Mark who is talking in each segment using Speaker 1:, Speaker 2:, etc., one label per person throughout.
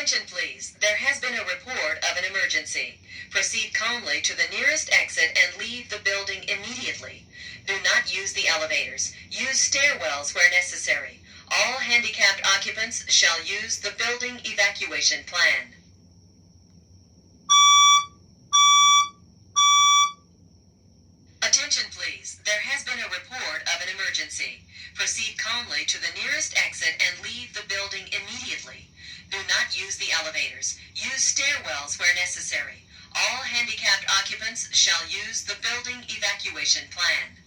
Speaker 1: Attention please, there has been a report of an emergency. Proceed calmly to the nearest exit and leave the building immediately. Do not use the elevators. Use stairwells where necessary. All handicapped occupants shall use the building evacuation plan. Attention please, there has been a report of an emergency. Proceed calmly to the nearest exit and leave the building immediately. Do not use the elevators. Use stairwells where necessary. All handicapped occupants shall use the building evacuation plan.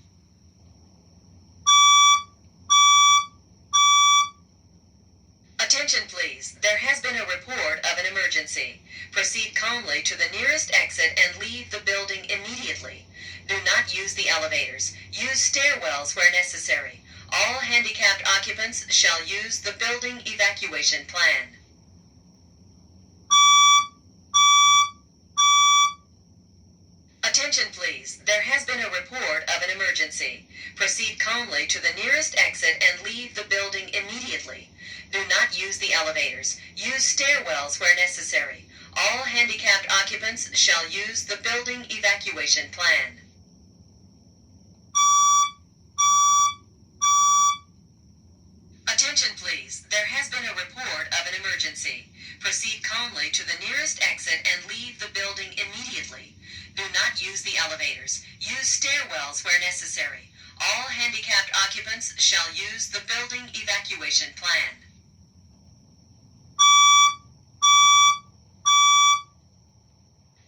Speaker 1: Attention please, there has been a report of an emergency. Proceed calmly to the nearest exit and leave the building immediately. Do not use the elevators. Use stairwells where necessary. All handicapped occupants shall use the building evacuation plan. Attention please, there has been a report of an emergency. Proceed calmly to the nearest exit and leave the building immediately. Do not use the elevators. Use stairwells where necessary. All handicapped occupants shall use the building evacuation plan. Attention please, there has been a report of an emergency. Proceed calmly to the nearest exit and leave the building immediately. Do not use the elevators. Use stairwells where necessary. All handicapped occupants shall use the building evacuation plan.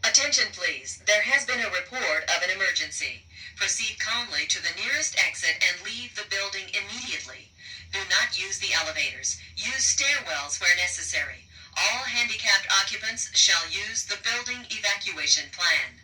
Speaker 1: Attention please, there has been a report of an emergency. Proceed calmly to the nearest exit and leave the building immediately. Do not use the elevators. Use stairwells where necessary. All handicapped occupants shall use the building evacuation plan.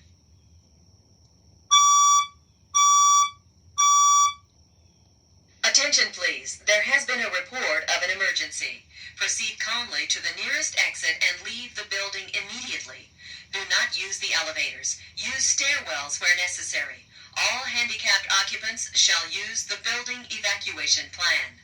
Speaker 1: Attention please, there has been a report of an emergency. Proceed calmly to the nearest exit and leave the building immediately. Do not use the elevators. Use stairwells where necessary. All handicapped occupants shall use the building evacuation plan.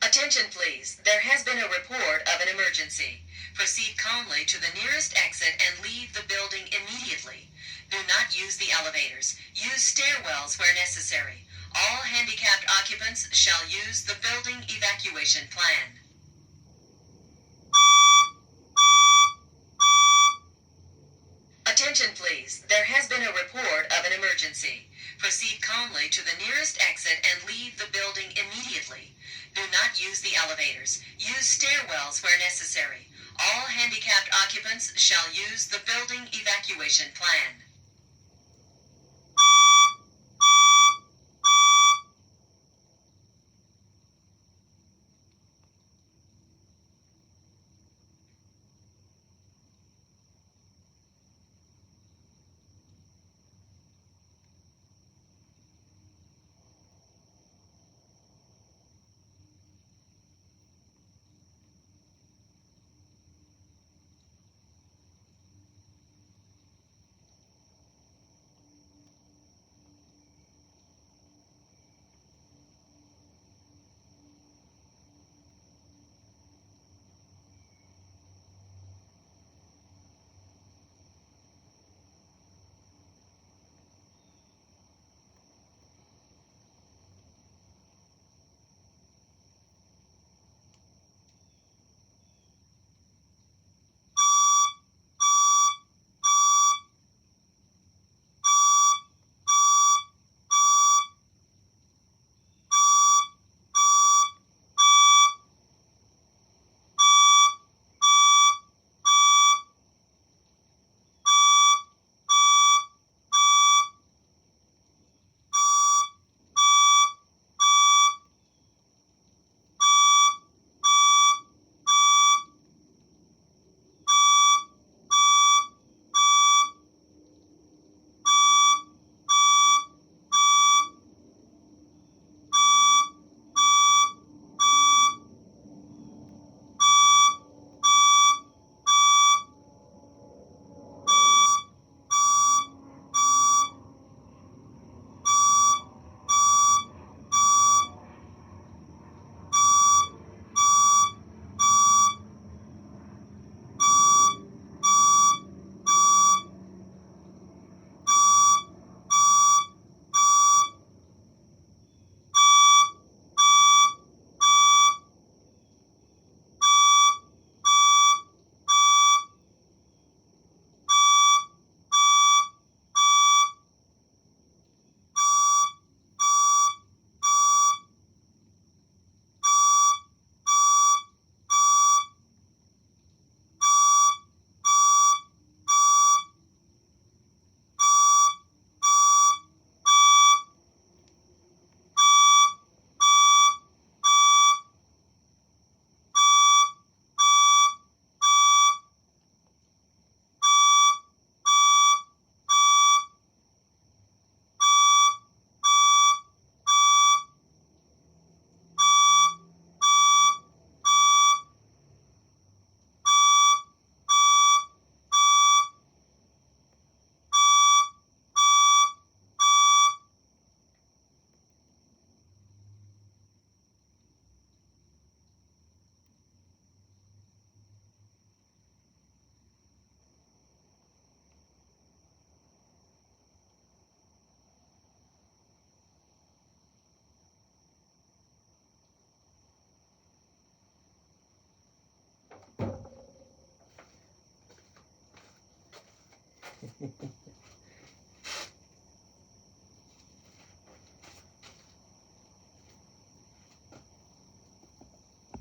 Speaker 1: Attention please, there has been a report of an emergency. Proceed calmly to the nearest exit and leave the building immediately. Do not use the elevators. Use stairwells where necessary. All handicapped occupants shall use the building evacuation plan. Attention please, there has been a report of an emergency. Proceed calmly to the nearest exit and leave the building immediately. Do not use the elevators. Use stairwells where necessary. All handicapped occupants shall use the building evacuation plan.